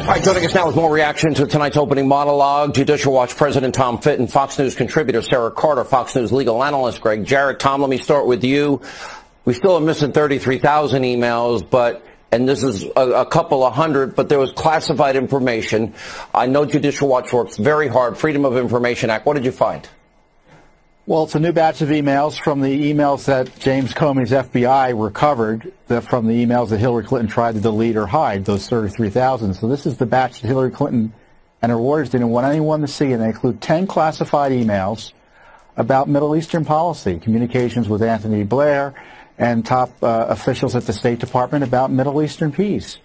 All right, joining us now with more reaction to tonight's opening monologue, Judicial Watch President Tom Fitton, Fox News contributor Sarah Carter, Fox News legal analyst Greg Jarrett. Tom, let me start with you. We still are missing 33,000 emails, and this is a couple of hundred, but there was classified information. I know Judicial Watch works very hard. Freedom of Information Act. What did you find? Well, it's a new batch of emails from the emails that James Comey's FBI recovered from the emails that Hillary Clinton tried to delete or hide, those 33,000. So this is the batch that Hillary Clinton and her lawyers didn't want anyone to see, and they include 10 classified emails about Middle Eastern policy, communications with Anthony Blair and top officials at the State Department about Middle Eastern peace.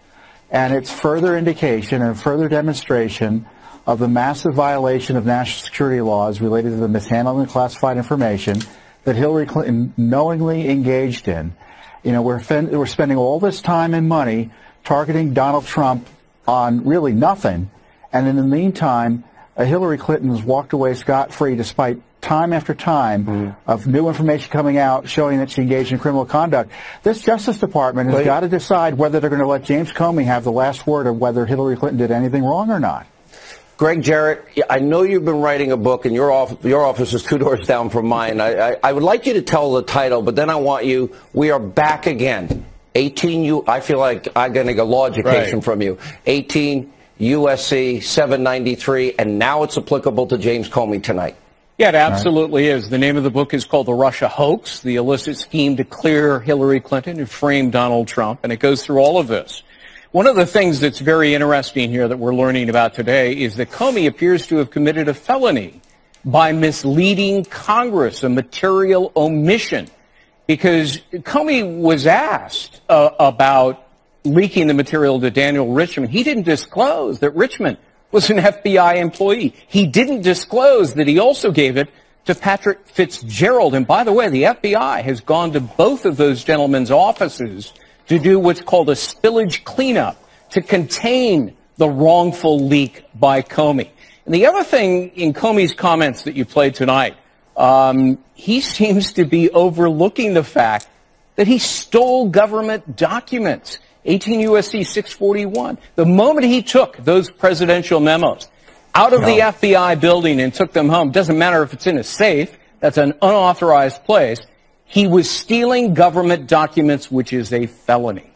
And it's further indication and further demonstration of the massive violation of national security laws related to the mishandling of classified information that Hillary Clinton knowingly engaged in. You know, we're spending all this time and money targeting Donald Trump on really nothing, and in the meantime, Hillary Clinton has walked away scot-free despite time after time of new information coming out showing that she engaged in criminal conduct. This Justice Department has got to decide whether they're going to let James Comey have the last word of whether Hillary Clinton did anything wrong or not. Greg Jarrett, I know you've been writing a book, and your office is 2 doors down from mine. I would like you to tell the title, but then I want you, we are back again. 18, I feel like I'm going to get a law education from you. 18 USC 793, and now it's applicable to James Comey tonight. Yeah, it absolutely is. The name of the book is called The Russia Hoax, the illicit scheme to clear Hillary Clinton and frame Donald Trump, and it goes through all of this. One of the things that's very interesting here that we're learning about today is that Comey appears to have committed a felony by misleading Congress, a material omission, because Comey was asked about leaking the material to Daniel Richman. He didn't disclose that Richman was an FBI employee. He didn't disclose that he also gave it to Patrick Fitzgerald. And by the way, the FBI has gone to both of those gentlemen's offices to do what's called a spillage cleanup to contain the wrongful leak by Comey. And the other thing in Comey's comments that you played tonight, he seems to be overlooking the fact that he stole government documents. 18 U.S.C. 641. The moment he took those presidential memos out of the FBI building and took them home, doesn't matter if it's in a safe, that's an unauthorized place, he was stealing government documents, which is a felony.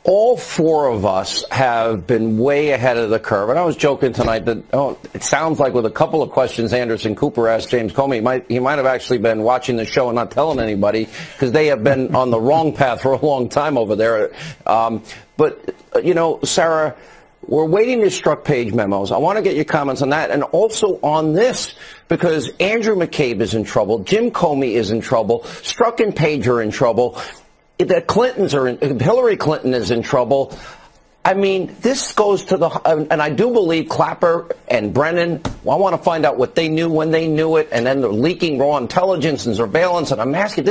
All 4 of us have been way ahead of the curve. And I was joking tonight that, it sounds like with a couple of questions Anderson Cooper asked James Comey, he might have actually been watching the show and not telling anybody, because they have been on the wrong path for a long time over there. But, you know, Sarah, we're waiting to struck page memos. I want to get your comments on that, and also on this, because Andrew McCabe is in trouble, Jim Comey is in trouble, Strzok and Page are in trouble, the Clintons are in, Hillary Clinton is in trouble. I mean, this goes to the, and I do believe Clapper and Brennan, I want to find out what they knew when they knew it, and then they're leaking raw intelligence and surveillance, and I'm asking,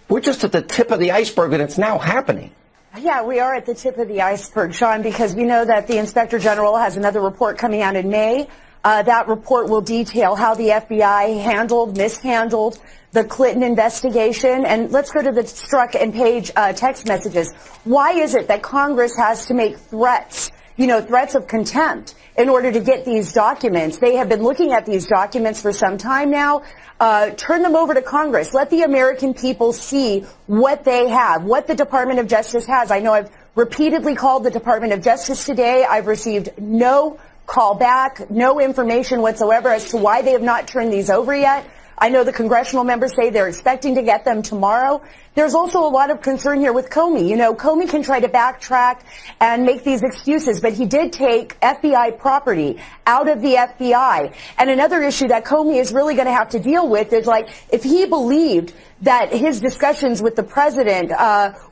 we're just at the tip of the iceberg, and it's now happening. Yeah, we are at the tip of the iceberg, Sean, because we know that the Inspector General has another report coming out in May. That report will detail how the FBI mishandled the Clinton investigation. And let's go to the Strzok and Page text messages. Why is it that Congress has to make threats, threats of contempt in order to get these documents? They have been looking at these documents for some time now. Turn them over to Congress. Let the American people see what they have, what the Department of Justice has. I know I've repeatedly called the Department of Justice today. I've received no call back, no information whatsoever as to why they have not turned these over yet. I know the congressional members say they're expecting to get them tomorrow. There's also a lot of concern here with Comey. Comey can try to backtrack and make these excuses, but he did take FBI property out of the FBI. And another issue that Comey is really going to have to deal with is, if he believed that his discussions with the president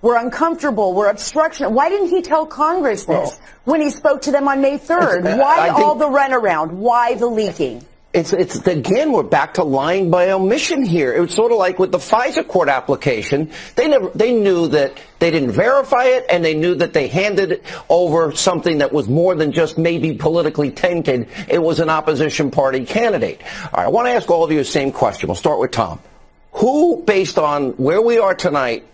were uncomfortable, were obstruction, why didn't he tell Congress this when he spoke to them on May 3rd? Why all the runaround? Why the leaking? It's again, we're back to lying by omission here. It was sort of like with the FISA court application. They knew that they didn't verify it, and they knew that they handed over something that was more than just maybe politically tainted. It was an opposition party candidate. All right, I want to ask all of you the same question. We'll start with Tom. Who, based on where we are tonight,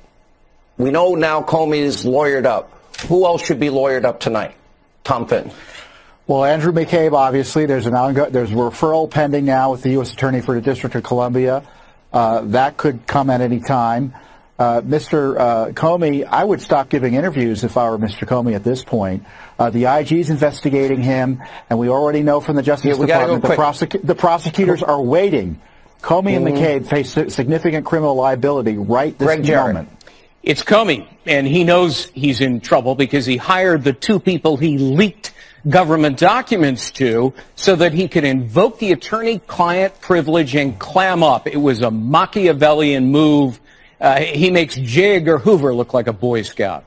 we know now Comey is lawyered up. Who else should be lawyered up tonight? Tom Fitton? Well, Andrew McCabe, obviously, there's a referral pending now with the U.S. Attorney for the District of Columbia. That could come at any time. Mr. Comey, I would stop giving interviews if I were Mr. Comey at this point. The IG's investigating him, and we already know from the Justice Department the prosecutors are waiting. Comey and McCabe face significant criminal liability right this moment. It's Comey, and he knows he's in trouble because he hired the two people he leaked government documents to so that he could invoke the attorney-client privilege and clam up. It was a Machiavellian move. He makes J. Edgar Hoover look like a Boy Scout.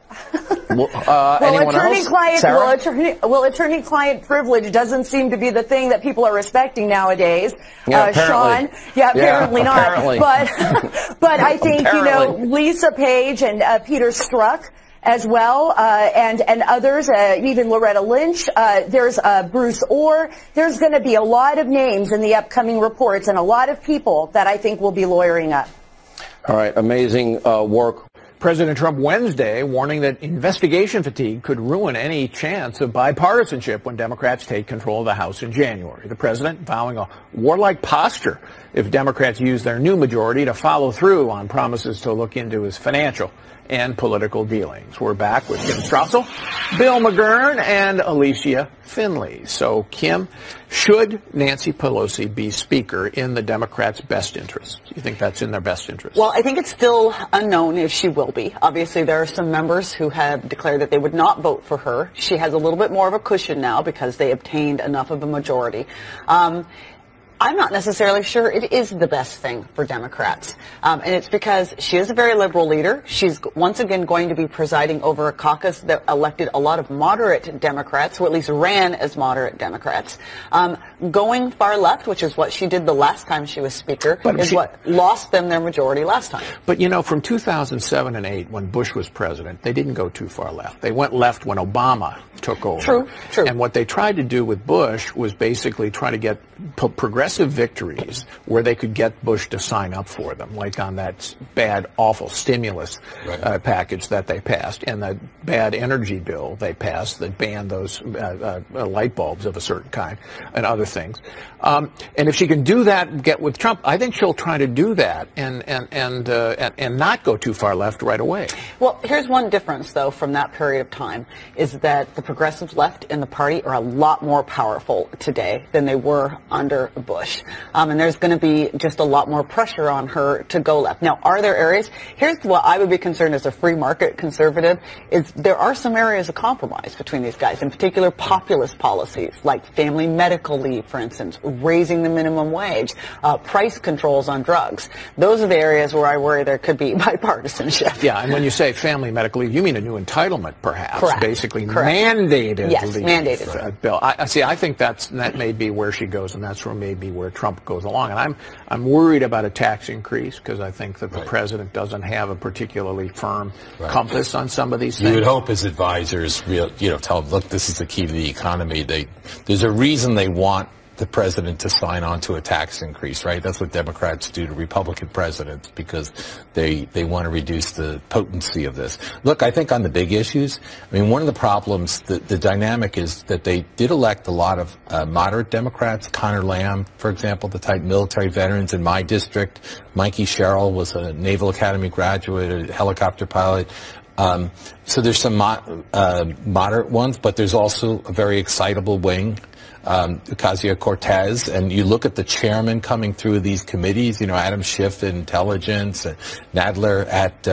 Attorney-client privilege doesn't seem to be the thing that people are respecting nowadays. Yeah, Sean, apparently not. But I think, Lisa Page and Peter Strzok as well, and others, even Loretta Lynch, there's Bruce Orr. There's going to be a lot of names in the upcoming reports and a lot of people that I think will be lawyering up. All right, amazing work. President Trump Wednesday warning that investigation fatigue could ruin any chance of bipartisanship when Democrats take control of the House in January. The president vowing a warlike posture if Democrats use their new majority to follow through on promises to look into his financial and political dealings. We're back with Kim Strassel, Bill McGurn, and Alicia Finley. So, Kim, should Nancy Pelosi be Speaker in the Democrats' best interest? Do you think that's in their best interest? Well, I think it's still unknown if she will be. Obviously, there are some members who have declared that they would not vote for her. She has a little bit more of a cushion now because they obtained enough of a majority. I'm not necessarily sure it is the best thing for Democrats. And it's because she is a very liberal leader. She's once again going to be presiding over a caucus that elected a lot of moderate Democrats, who at least ran as moderate Democrats. Going far left, which is what she did the last time she was Speaker, what lost them their majority last time. But, from 2007 and 8, when Bush was president, they didn't go too far left. They went left when Obama took over. True. And what they tried to do with Bush was basically try to get progressive victories where they could get Bush to sign up for them, like on that bad, awful stimulus package that they passed and the bad energy bill they passed that banned those light bulbs of a certain kind and other things. And if she can do that and get with Trump, I think she'll try to do that and not go too far left right away. Well, here's one difference, though, from that period of time, is that the progressive left in the party are a lot more powerful today than they were under Bush. And there's going to be just a lot more pressure on her to go left. Now, are there areas? Here's what I would be concerned as a free market conservative, is there are some areas of compromise between these guys, in particular populist policies, like family medical leave, for instance, raising the minimum wage, price controls on drugs. Those are the areas where I worry there could be bipartisanship. Yeah, and when you say family medical leave, you mean a new entitlement, perhaps. Correct. Basically mandated leave. Mandated. Bill, I think that may be where she goes, and that's maybe where Trump goes along. And I'm worried about a tax increase because I think that the president doesn't have a particularly firm compass on some of these things. You would hope his advisors, tell him, look, this is the key to the economy. There's a reason they want the president to sign on to a tax increase, right? That's what Democrats do to Republican presidents because they want to reduce the potency of this. Look, I think on the big issues, one of the problems, the dynamic is that they did elect a lot of moderate Democrats. Connor Lamb, for example, the type military veterans in my district. Mikey Sherrill was a Naval Academy graduate, a helicopter pilot. So there's some moderate ones, but there's also a very excitable wing. Ocasio-Cortez, and you look at the chairman coming through these committees, Adam Schiff at Intelligence, and Nadler at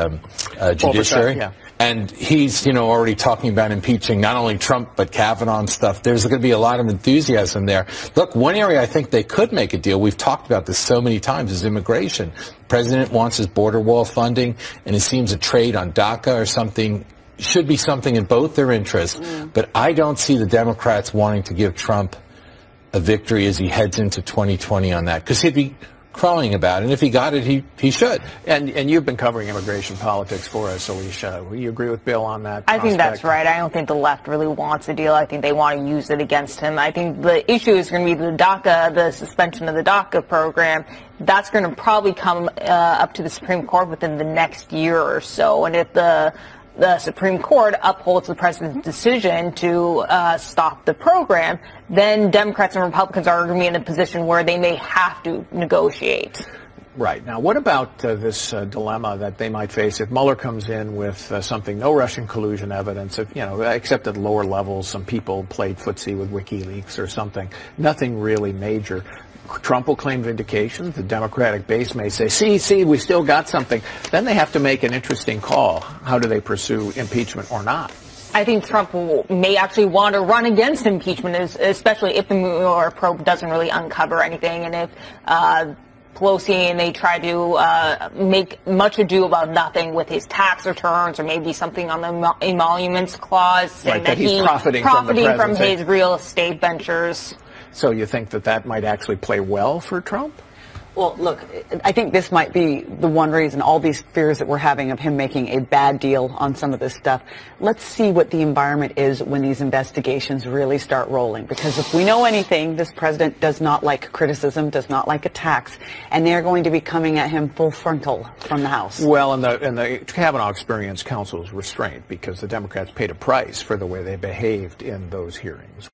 Judiciary. And he's, already talking about impeaching not only Trump, but Kavanaugh and stuff. There's going to be a lot of enthusiasm there. Look, one area I think they could make a deal, we've talked about this so many times, is immigration. The president wants his border wall funding, and it seems a trade on DACA or something should be something in both their interests. But I don't see the Democrats wanting to give Trump a victory as he heads into 2020 on that, because he'd be crowing about it, and if he got it, he should. And you've been covering immigration politics for us, Alicia. Will you agree with Bill on that? I think that's right. I don't think the left really wants a deal. I think they want to use it against him. I think the issue is going to be the DACA, the suspension of the DACA program. That's going to probably come up to the Supreme Court within the next year or so. And if the the Supreme Court upholds the president's decision to stop the program, then Democrats and Republicans are going to be in a position where they may have to negotiate. Right. Now, what about this dilemma that they might face if Mueller comes in with something, no Russian collusion evidence, except at lower levels, some people played footsie with WikiLeaks or something, nothing really major. Trump will claim vindication. The Democratic base may say, see, we still got something. Then they have to make an interesting call. How do they pursue impeachment or not? I think Trump may actually want to run against impeachment, especially if the Mueller probe doesn't really uncover anything, and if Pelosi and they try to make much ado about nothing with his tax returns, or maybe something on the emoluments clause, right, and that he's profiting from his real estate ventures. So you think that might actually play well for Trump? Well, look, I think this might be the one reason, all these fears that we're having of him making a bad deal on some of this stuff. Let's see what the environment is when these investigations really start rolling. Because if we know anything, this president does not like criticism, does not like attacks, and they're going to be coming at him full frontal from the House. Well, and the Kavanaugh Experience Council is restrained because the Democrats paid a price for the way they behaved in those hearings.